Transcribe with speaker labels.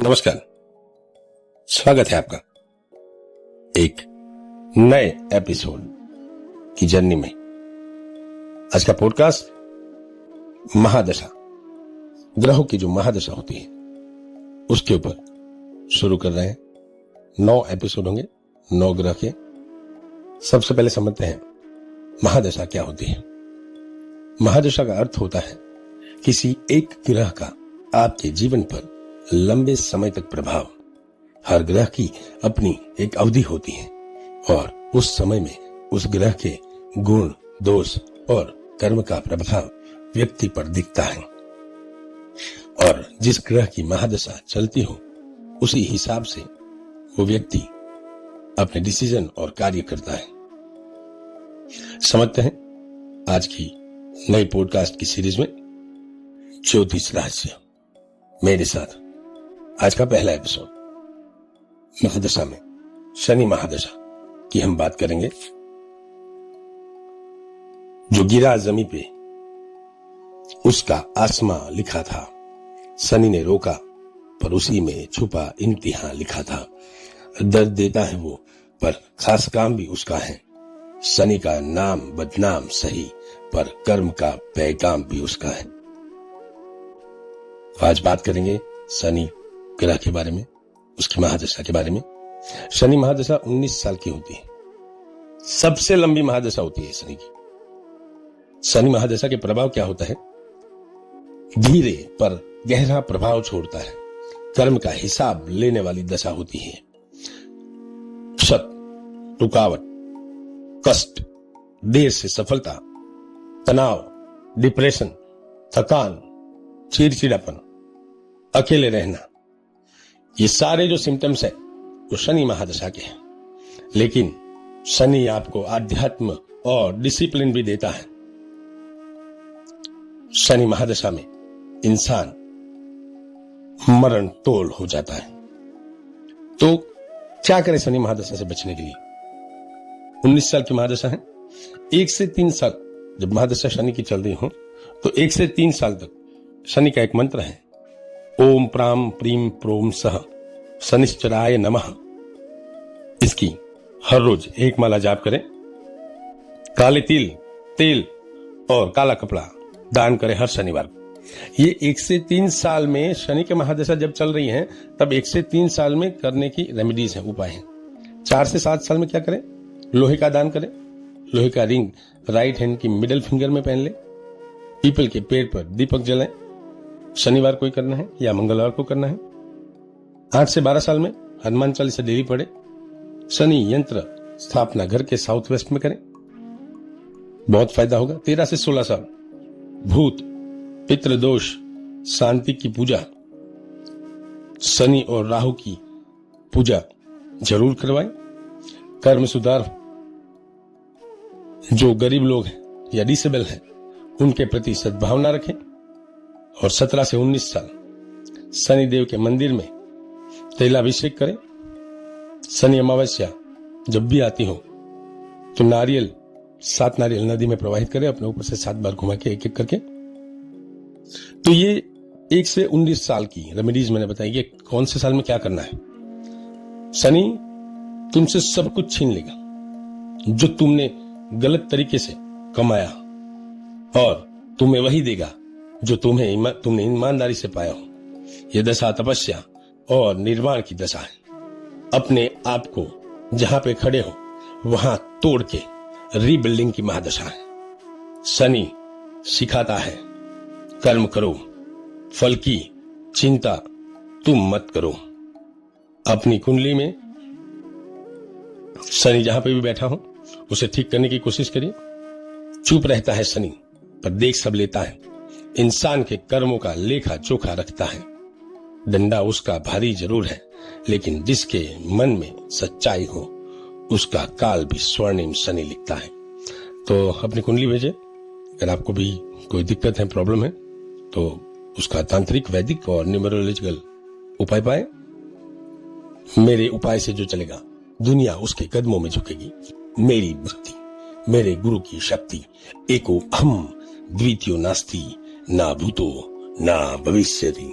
Speaker 1: नमस्कार, स्वागत है आपका एक नए एपिसोड की जर्नी में। आज का पॉडकास्ट महादशा, ग्रहों की जो महादशा होती है उसके ऊपर शुरू कर रहे हैं। 9 एपिसोड होंगे, 9 ग्रह के। सबसे पहले समझते हैं महादशा क्या होती है। महादशा का अर्थ होता है किसी एक ग्रह का आपके जीवन पर लंबे समय तक प्रभाव। हर ग्रह की अपनी एक अवधि होती है और उस समय में उस ग्रह के गुण, दोष और कर्म का प्रभाव व्यक्ति पर दिखता है और जिस ग्रह की महादशा चलती हो उसी हिसाब से वो व्यक्ति अपने डिसीजन और कार्य करता है। समझते हैं आज की नई पॉडकास्ट की सीरीज में ज्योतिष रहस्य। मेरे साथ आज का पहला एपिसोड महादशा में शनि महादशा की हम बात करेंगे। जो गिरा जमीन पे उसका आसमां लिखा था, शनि ने रोका पर उसी में छुपा इम्तिहान लिखा था। दर्द देता है वो पर खास काम भी उसका है। शनि का नाम बदनाम सही पर कर्म का पैगाम भी उसका है। आज बात करेंगे शनि ग्रह के बारे में, उसकी महादशा के बारे में। शनि महादशा 19 साल की होती है, सबसे लंबी महादशा होती है शनि की। शनि महादशा के प्रभाव क्या होता है? धीरे पर गहरा प्रभाव छोड़ता है। कर्म का हिसाब लेने वाली दशा होती है। क्षत, रुकावट, कष्ट, देर से सफलता, तनाव, डिप्रेशन, थकान, चिड़चिड़ापन, अकेले रहना, ये सारे जो सिम्टम्स है वो शनि महादशा के हैं। लेकिन शनि आपको आध्यात्म और डिसिप्लिन भी देता है। शनि महादशा में इंसान मरण तोल हो जाता है। तो क्या करें शनि महादशा से बचने के लिए? 19 साल की महादशा है। 1 से 3 साल जब महादशा शनि की चल रही हो तो 1 से 3 साल तक शनि का एक मंत्र है, ओम प्राम प्रीम प्रोम सह शनिश्चराय नमः। इसकी हर रोज 1 माला जाप करें। काले तिल, तेल और काला कपड़ा दान करें हर शनिवार को। ये 1 से 3 साल में शनि के महादशा जब चल रही है तब 1 से 3 साल में करने की रेमेडीज है, उपाय है। 4 से 7 साल में क्या करें? लोहे का दान करें। लोहे का रिंग राइट हैंड की मिडिल फिंगर में पहन ले। पीपल के पेड़ पर दीपक जलाएं। शनिवार को ही करना है या मंगलवार को करना है। 8 से 12 साल में हनुमान चालीसा डेली पढ़े। शनि यंत्र स्थापना घर के साउथ वेस्ट में करें, बहुत फायदा होगा। 13 से 16 साल भूत पितृदोष शांति की पूजा, शनि और राहु की पूजा जरूर करवाएं। कर्म सुधार, जो गरीब लोग हैं या डिसेबल हैं उनके प्रति सद्भावना रखें। और 17 से 19 साल शनि देव के मंदिर में तैलाभिषेक करें। शनि अमावस्या जब भी आती हो तो नारियल 7 नारियल नदी में प्रवाहित करें, अपने ऊपर से 7 बार घुमा के एक करके। तो ये 1 से 19 साल की रेमेडीज मैंने बताई। ये कौन से साल में क्या करना है। शनि तुमसे सब कुछ छीन लेगा जो तुमने गलत तरीके से कमाया और तुम्हें वही देगा जो तुमने ईमानदारी से पाया हो। यह दशा तपस्या और निर्वाण की दशा है। अपने आप को जहां पे खड़े हो वहां तोड़ के रीबिल्डिंग की महादशा है। शनि सिखाता है कर्म करो, फल की चिंता तुम मत करो। अपनी कुंडली में शनि जहां पे भी बैठा हो उसे ठीक करने की कोशिश करिए। चुप रहता है शनि पर देख सब लेता है। इंसान के कर्मों का लेखा जोखा रखता है। डंडा उसका भारी जरूर है लेकिन जिसके मन में सच्चाई हो उसका काल भी स्वर्णिम शनि लिखता है। तो अपनी कुंडली भेजे। अगर आपको भी कोई दिक्कत है, प्रॉब्लम है तो उसका तांत्रिक, वैदिक और न्यूमरोलॉजिकल उपाय पाए। मेरे उपाय से जो चलेगा दुनिया उसके कदमों में झुकेगी। मेरी भक्ति, मेरे गुरु की शक्ति, एको अहम द्वितीयो नास्ति, ना भूतो ना भविष्यति।